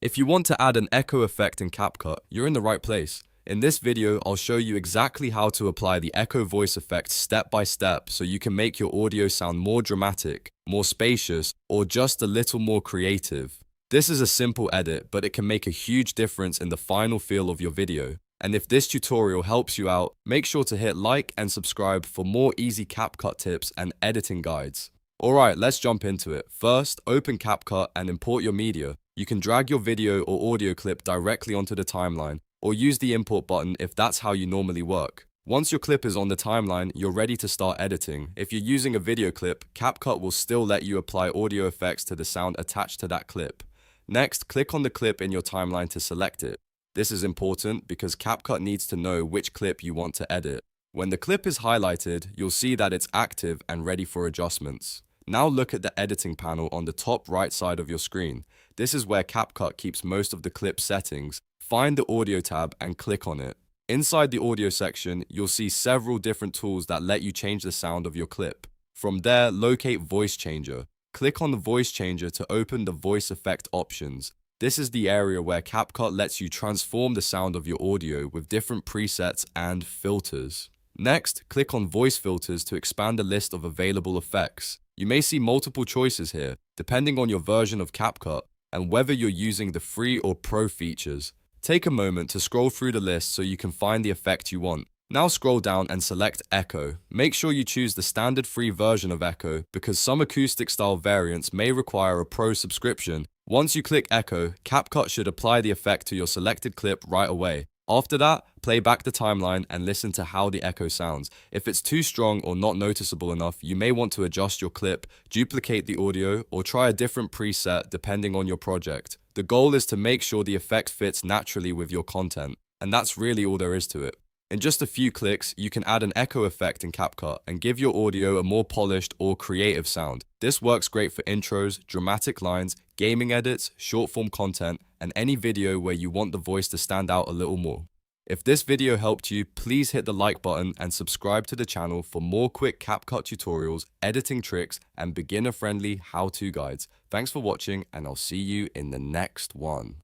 If you want to add an echo effect in CapCut, you're in the right place. In this video, I'll show you exactly how to apply the echo voice effect step by step so you can make your audio sound more dramatic, more spacious, or just a little more creative. This is a simple edit, but it can make a huge difference in the final feel of your video. And if this tutorial helps you out, make sure to hit like and subscribe for more easy CapCut tips and editing guides. Alright, let's jump into it. First, open CapCut and import your media. You can drag your video or audio clip directly onto the timeline, or use the import button if that's how you normally work. Once your clip is on the timeline, you're ready to start editing. If you're using a video clip, CapCut will still let you apply audio effects to the sound attached to that clip. Next, click on the clip in your timeline to select it. This is important because CapCut needs to know which clip you want to edit. When the clip is highlighted, you'll see that it's active and ready for adjustments. Now look at the editing panel on the top right side of your screen. This is where CapCut keeps most of the clip settings. Find the audio tab and click on it. Inside the audio section, you'll see several different tools that let you change the sound of your clip. From there, locate Voice Changer. Click on the Voice Changer to open the voice effect options. This is the area where CapCut lets you transform the sound of your audio with different presets and filters. Next, click on Voice Filters to expand the list of available effects. You may see multiple choices here, depending on your version of CapCut and whether you're using the free or pro features. Take a moment to scroll through the list so you can find the effect you want. Now scroll down and select Echo. Make sure you choose the standard free version of Echo because some acoustic style variants may require a pro subscription. Once you click Echo, CapCut should apply the effect to your selected clip right away. After that, play back the timeline and listen to how the echo sounds. If it's too strong or not noticeable enough, you may want to adjust your clip, duplicate the audio, or try a different preset depending on your project. The goal is to make sure the effect fits naturally with your content, and that's really all there is to it. In just a few clicks, you can add an echo effect in CapCut and give your audio a more polished or creative sound. This works great for intros, dramatic lines, gaming edits, short-form content, and any video where you want the voice to stand out a little more. If this video helped you, please hit the like button and subscribe to the channel for more quick CapCut tutorials, editing tricks, and beginner-friendly how-to guides. Thanks for watching, and I'll see you in the next one.